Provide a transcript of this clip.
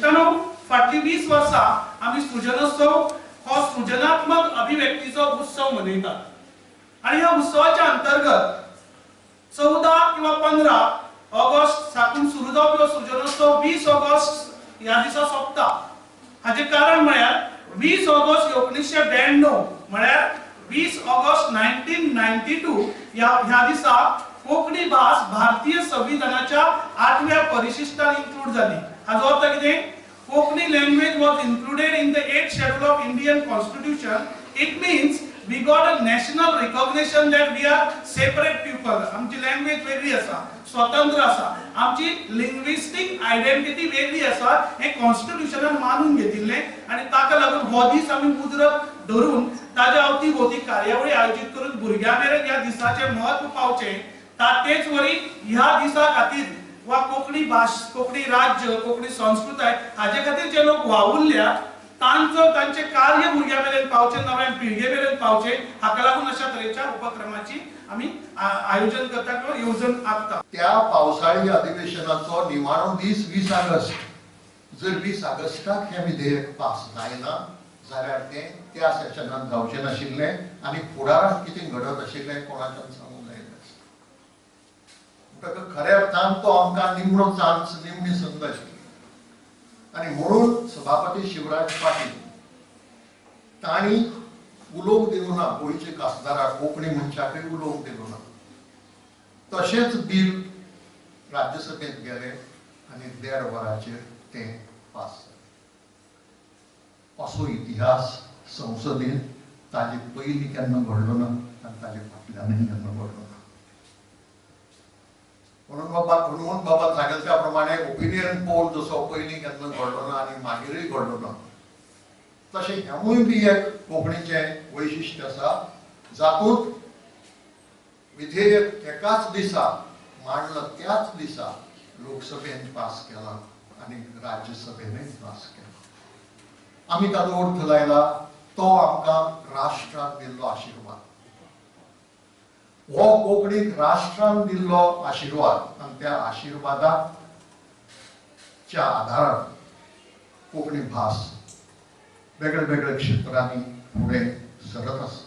इश्टानो फाटली 20 वर्सां आम्ही सृजनोत्सव हो सृजनात्मक अभिव्यक्तीचो उत्सव मनयतात आणि ह्या उत्सवाच्या अंतर्गत 14 किंवा 15 ऑगस्ट साकून सुरू जावपी सृजनोत्सव 20 ऑगस्ट ह्या दिसा सोंपता। हाचे कारण म्हळ्यार 20 ऑगस्ट 1992 म्हळ्यार 20 ऑगस्ट 1992 ह्या दिसा कोंकणी भास भारतीय संविधानाच्या 8व्या परिशिष्टान इन्क्लूड जाली। हाचो अर्थ कितें? Konkani language was included in the 8th schedule of Indian Constitution. It means we got a national recognition that we are separate people. आमची लँग्वेज वेगळी आसा, स्वतंत्र आसा, आमची लिंग्विस्टिक आयडेंटिटी वेगळी आसा, हे कॉन्स्टिट्यूशनान मानून घेतिल्ले आणि ताका लागून हो दीस आमी मुजरत धरून ताच्या अवतीभोवती कार्यावळी आयोजित करून भुरग्यां मेरेन ह्या दिसाचे महत्व पावचे। तेच वरी ह्या दिसा खातीर वा कोंकणी भाषा, कोंकणी राज्य, कोंकणी संस्कृताय हाजे खातीर जे लोक वावुरल्या तांचे कार्य भुरग्यां मेरेन पावचे, नव्या पिळगे मेरेन पावचे, हाका लागून अशा तरेच्या उपक्रमाची आमी आयोजन करता किंवा येवजण आखता। त्या पावसाळी अधिवेशनाचो निमाणो दीस 20 ऑगस्ट जर 20 ऑगस्टाक हे विधेयक पास जायना जाल्यार त्या सेशनात जावचें नाशिल्ले आणि फुडाराक कितें घडत आशिल्लें कोणाच्यान सांगूंक जायना। खऱ्या अर्थान तो आमकां निमणो चान्स, निमणी संद आशिल्ली आणि म्हणून सभापती शिवराज पाटील तांणी उलोवंक दिलो ना, गोंयचे खासदाराक कोंकणी मनशाकय उलोवंक दिलो ना। तशेंच बिल राज्यसभेत गेले आणि 1.5 वरांचेर ते पास जालें। असो इतिहास संसदेत ताजे पयलीं केन्ना घडलो ना आनी ताजे फाटल्यानय केन्ना घडलो ना। म्हणून बाबा सांगले त्या प्रमाणे ओपिनियन पोल जसो पयलीं केन्ना घडलो ना आनी मागीरय घडलो ना, तशें हेवूय बी एक कोंकणीचें वैशिश्ट्य आसा, जातूंत विधेयक एकाच दिसा मांडलं त्याच दिसा लोकसभेन पास केला आणि राज्यसभेनय पास केला। आमी ताचो अर्थ लायला तो आमकां राष्ट्राक दिल्लो आशिर्वाद। हो कोंकणीक राष्ट्रान दिल्लो आशिर्वाद आणि त्या आशिर्वादाच्या आधारान कोंकणी भास वेगळ्या वेगळ्या क्षेत्रांनी फुडें सरत आसा।